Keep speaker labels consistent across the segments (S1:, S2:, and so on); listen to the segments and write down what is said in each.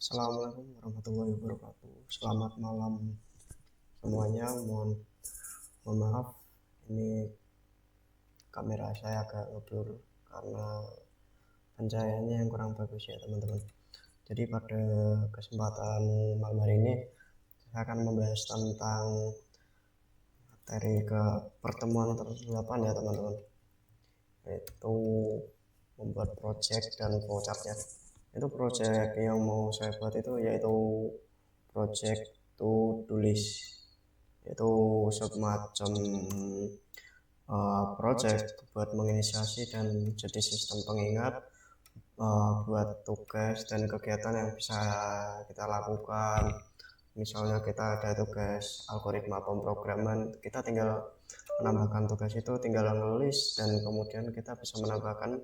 S1: Assalamualaikum warahmatullahi wabarakatuh. Selamat malam semuanya. Mohon maaf, ini kamera saya agak ngeblur karena pencahayaannya yang kurang bagus ya teman-teman. Jadi pada kesempatan malam hari ini saya akan membahas tentang materi ke pertemuan ke-8 ya teman-teman, yaitu membuat project dan flowchartnya. Itu project yang mau saya buat itu yaitu project to list, yaitu semacam project buat menginisiasi dan jadi sistem pengingat buat tugas dan kegiatan yang bisa kita lakukan. Misalnya kita ada tugas algoritma pemrograman, kita tinggal menambahkan tugas itu, tinggal ngelis, dan kemudian kita bisa menambahkan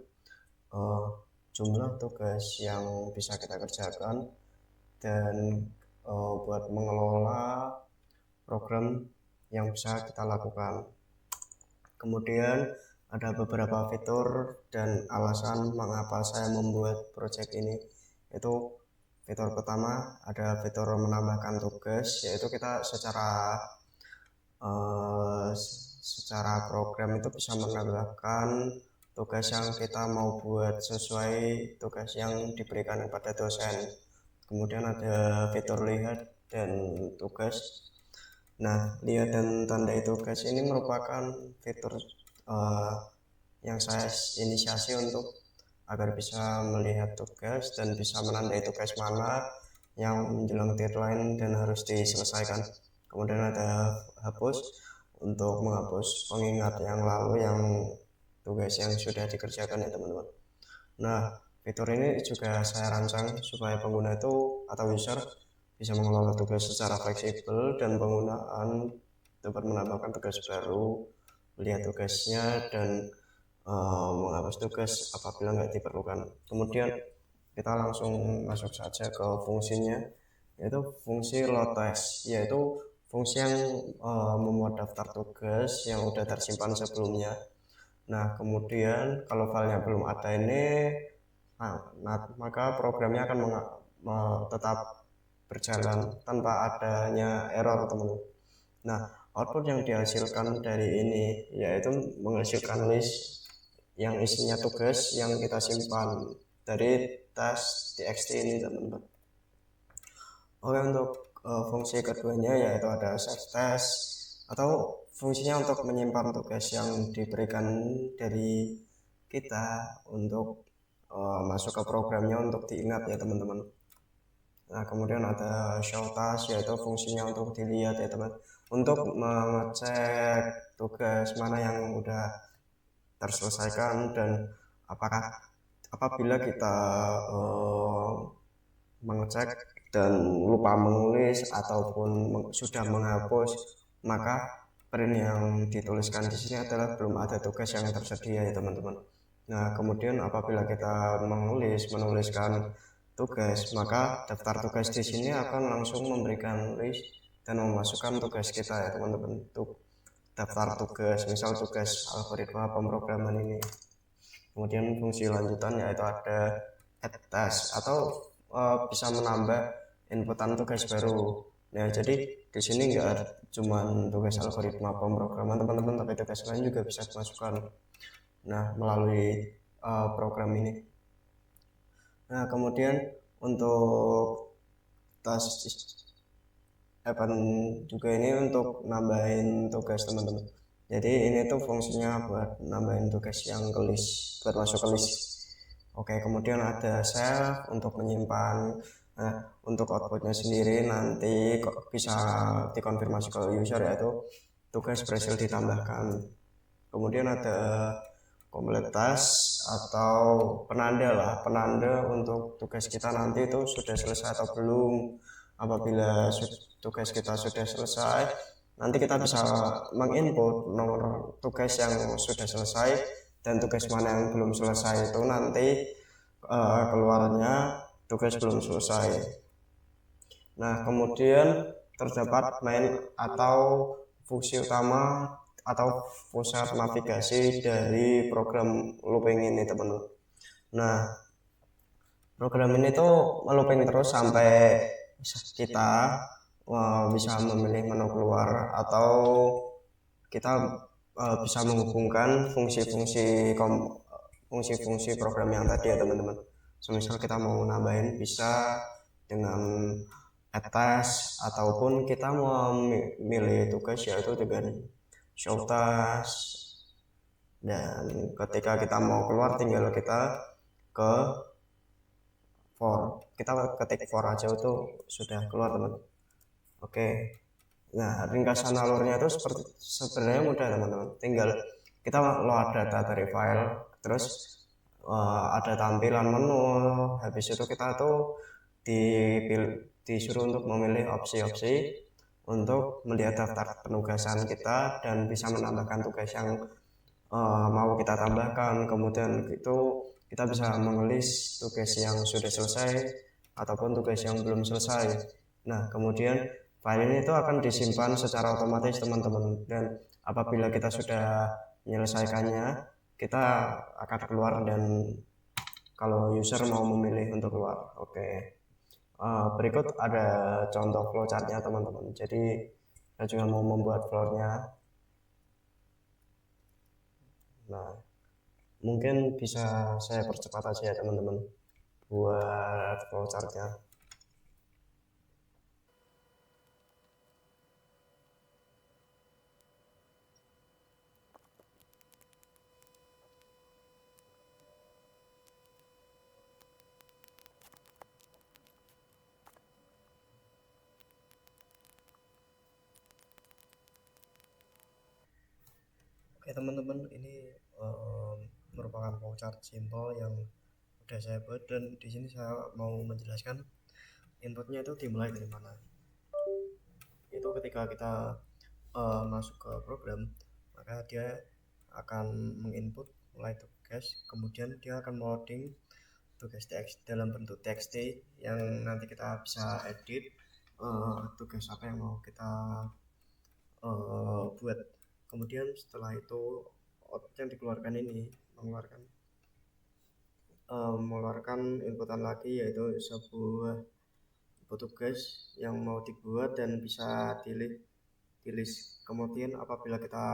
S1: jumlah tugas yang bisa kita kerjakan dan buat mengelola program yang bisa kita lakukan. Kemudian ada beberapa fitur dan alasan mengapa saya membuat project ini. Itu fitur pertama, ada fitur menambahkan tugas, yaitu kita secara program itu bisa menambahkan tugas yang kita mau buat sesuai tugas yang diberikan kepada dosen. Kemudian ada fitur lihat dan tugas. Nah, lihat dan tandai tugas ini merupakan fitur yang saya inisiasi untuk agar bisa melihat tugas dan bisa menandai tugas mana yang menjelang deadline dan harus diselesaikan. Kemudian ada hapus untuk menghapus pengingat yang lalu yang tugas yang sudah dikerjakan ya teman-teman. Nah, fitur ini juga saya rancang supaya pengguna itu atau user bisa mengelola tugas secara fleksibel dan penggunaan dapat menambahkan tugas baru, melihat tugasnya, dan menghapus tugas apabila nggak diperlukan. Kemudian kita langsung masuk saja ke fungsinya, yaitu fungsi load test, yaitu fungsi yang memuat daftar tugas yang sudah tersimpan sebelumnya. Nah, kemudian kalau filenya belum ada ini, maka programnya akan tetap berjalan tanpa adanya error teman-teman. Nah, output yang dihasilkan dari ini yaitu menghasilkan list yang isinya tugas yang kita simpan dari tes txt ini teman-teman. Oke, untuk fungsi keduanya yaitu ada save test, atau fungsinya untuk menyimpan tugas yang diberikan dari kita untuk masuk ke programnya untuk diingat ya teman-teman. Nah, kemudian ada show task, yaitu fungsinya untuk dilihat ya teman, untuk mengecek tugas mana yang udah terselesaikan dan apabila kita mengecek dan lupa menulis ataupun sudah menghapus, maka print yang dituliskan di sini adalah belum ada tugas yang tersedia ya teman-teman. Nah, kemudian apabila kita menuliskan tugas, maka daftar tugas di sini akan langsung memberikan list dan memasukkan tugas kita ya teman-teman, untuk daftar tugas, misal tugas algoritma pemrograman ini. Kemudian fungsi lanjutan yaitu ada add task, atau bisa menambah inputan tugas baru. Nah, jadi di sini nggak cuma tugas algoritma pemrograman teman-teman, tapi tugas lain juga bisa dimasukkan melalui program ini. Nah, kemudian untuk task event juga ini untuk nambahin tugas teman-teman. Jadi ini tuh fungsinya buat nambahin tugas yang ke list, buat masuk ke list. Oke, kemudian ada save untuk menyimpan. Nah, untuk outputnya sendiri nanti kok bisa dikonfirmasi ke user, yaitu tugas berhasil ditambahkan. Kemudian ada complete task atau penanda untuk tugas kita nanti itu sudah selesai atau belum. Apabila tugas kita sudah selesai, nanti kita bisa menginput nomor tugas yang sudah selesai dan tugas mana yang belum selesai, itu nanti keluarnya tugas belum selesai. Nah, kemudian terdapat main atau fungsi utama atau pusat navigasi dari program looping ini teman-teman. Nah, Program ini tuh melooping terus sampai kita bisa memilih menu keluar, atau kita bisa menghubungkan fungsi-fungsi program yang tadi ya teman-teman. Semisal kita mau nambahin bisa dengan atas, ataupun kita mau milih tugas yaitu dengan show task, dan ketika kita mau keluar tinggal kita ke for, kita ketik for aja itu sudah keluar teman. Oke, nah ringkasan alurnya itu sebenarnya mudah teman-teman, tinggal kita load data dari file, terus ada tampilan menu, habis itu kita tuh disuruh untuk memilih opsi-opsi untuk melihat daftar penugasan kita dan bisa menambahkan tugas yang mau kita tambahkan. Kemudian itu kita bisa mengelis tugas yang sudah selesai ataupun tugas yang belum selesai. Nah kemudian file ini itu akan disimpan secara otomatis teman-teman, dan apabila kita sudah menyelesaikannya kita akan keluar, dan kalau user mau memilih untuk keluar. Oke. Berikut ada contoh flowchartnya teman-teman. Jadi saya juga mau membuat flownya. Nah mungkin bisa saya percepat aja ya teman-teman buat flowchartnya. Oke teman-teman, ini merupakan flowchart simple yang udah saya buat, dan di sini saya mau menjelaskan inputnya itu dimulai dari mana. Itu ketika kita masuk ke program, maka dia akan menginput mulai tugas, kemudian dia akan loading tugas teks dalam bentuk txt yang nanti kita bisa edit tugas apa yang mau kita buat. Kemudian setelah itu output yang dikeluarkan ini mengeluarkan inputan lagi, yaitu sebuah tugas yang mau dibuat dan bisa di list. Kemudian apabila kita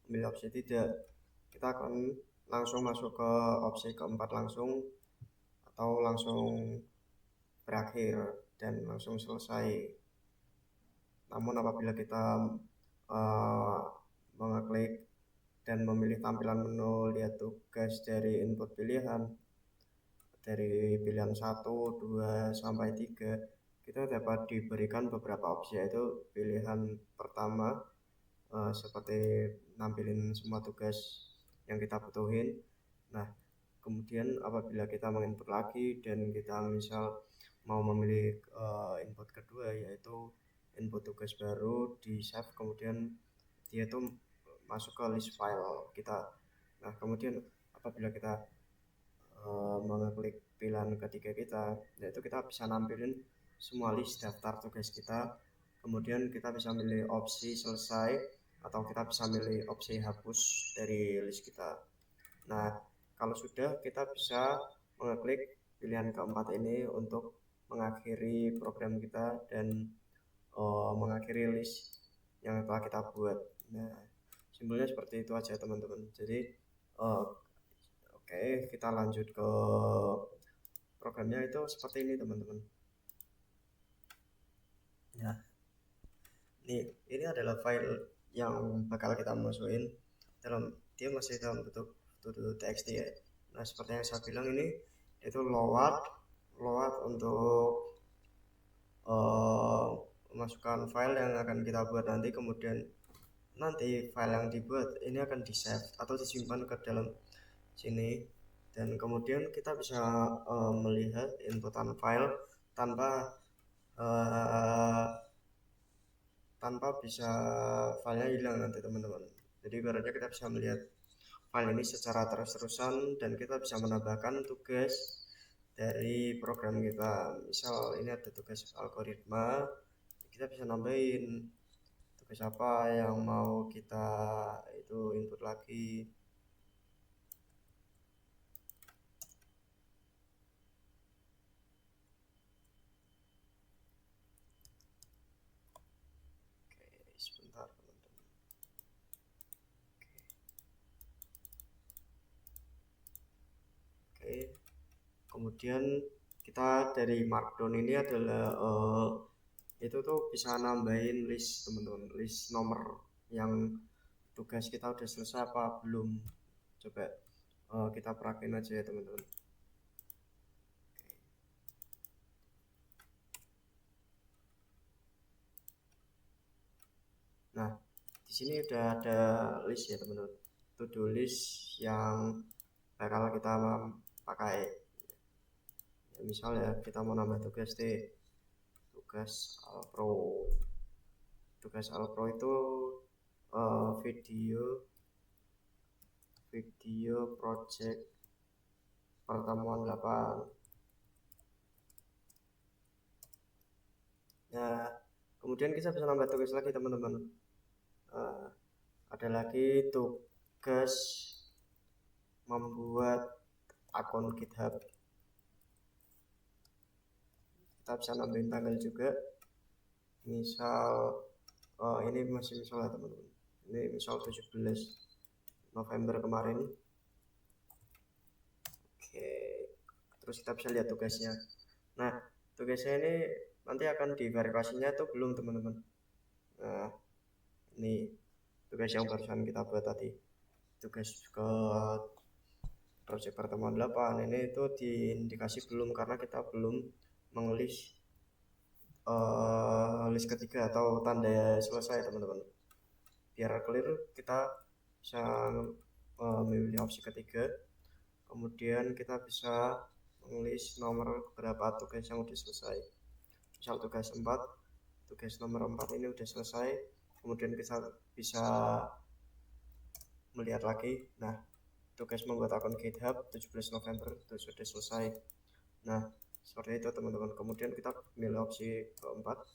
S1: memilih opsi tidak, kita akan langsung masuk ke opsi keempat langsung, atau langsung berakhir dan langsung selesai. Namun apabila kita mengeklik dan memilih tampilan menu lihat tugas dari input pilihan, dari pilihan 1, 2, sampai 3, kita dapat diberikan beberapa opsi, yaitu pilihan pertama seperti nampilin semua tugas yang kita butuhin. Nah kemudian apabila kita menginput lagi dan kita misal mau memilih input kedua, yaitu input tugas baru, di save, kemudian dia itu masuk ke list file kita. Nah kemudian apabila kita mengeklik pilihan ketiga kita, yaitu kita bisa nampilin semua list daftar tugas kita. Kemudian kita bisa milih opsi selesai, atau kita bisa milih opsi hapus dari list kita. Nah kalau sudah, kita bisa mengeklik pilihan keempat ini untuk mengakhiri program kita dan mengakhiri list yang telah kita buat. Nah simpelnya seperti itu aja teman-teman. Jadi oke, kita lanjut ke programnya. Itu seperti ini teman-teman. Nah ini adalah file yang bakal kita masukin dia masih dalam bentuk txt ya. Nah seperti yang saya bilang, ini itu load untuk memasukkan file yang akan kita buat nanti. Kemudian nanti file yang dibuat ini akan di save atau disimpan ke dalam sini, dan kemudian kita bisa melihat inputan file tanpa bisa filenya hilang nanti teman-teman. Jadi ibaratnya kita bisa melihat file ini secara terus-terusan, dan kita bisa menambahkan tugas dari program kita. Misal ini ada tugas algoritma, kita bisa nambahin tugas apa yang mau kita itu input lagi. kemudian kita dari markdown ini adalah itu tuh bisa nambahin list teman-teman, list nomor yang tugas kita udah selesai apa belum. Coba kita praktekin aja ya teman-teman. Nah, di sini udah ada list ya teman-teman, to do list yang bakal kita pakai. Ya, misal ya kita mau nambah tugas tugas Alpro. Tugas Alpro itu video project pertemuan 8. Ya, kemudian kita bisa nambah tugas lagi teman-teman. Ada lagi tugas membuat akun GitHub. Kita bisa nambahin tanggal juga. Misal ini masih misal ya teman-teman. Ini misal 17 November kemarin. Oke. Terus kita bisa lihat tugasnya. Nah, tugasnya ini nanti akan diverifikasinya atau belum teman-teman. Nah, ini tugas yang barusan kita buat tadi, tugas ke project pertemuan 8 ini itu diindikasi belum karena kita belum mengelis list ketiga atau tanda selesai teman-teman. Biar clear kita bisa memilih opsi ketiga, kemudian kita bisa mengelis nomor berapa tugas yang udah selesai. Misal tugas 4, tugas nomor 4 ini udah selesai, kemudian kita bisa melihat lagi. Nah, tugas membuat akun GitHub 17 November itu sudah selesai. Nah, seperti itu teman-teman. Kemudian kita pilih opsi keempat.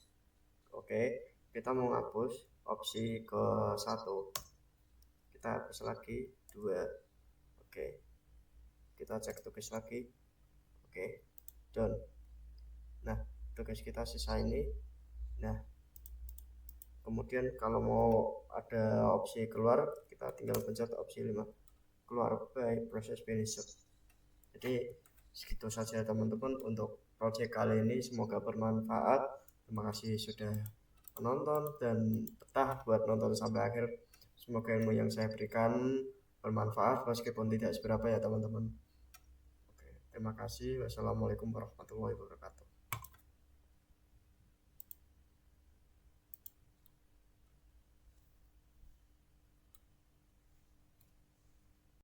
S1: Oke, kita mau hapus opsi ke 1, kita hapus lagi 2. Oke, kita cek tugas lagi. Oke, done. Nah, tugas kita sisa ini. Nah, kemudian kalau mau ada opsi keluar, kita tinggal pencet opsi 5, keluar by proses finished. Jadi segitu saja teman-teman untuk project kali ini, semoga bermanfaat. Terima kasih sudah menonton dan betah buat nonton sampai akhir. Semoga ilmu yang saya berikan bermanfaat meskipun tidak seberapa ya teman-teman. Oke, terima kasih. Wassalamualaikum warahmatullahi wabarakatuh.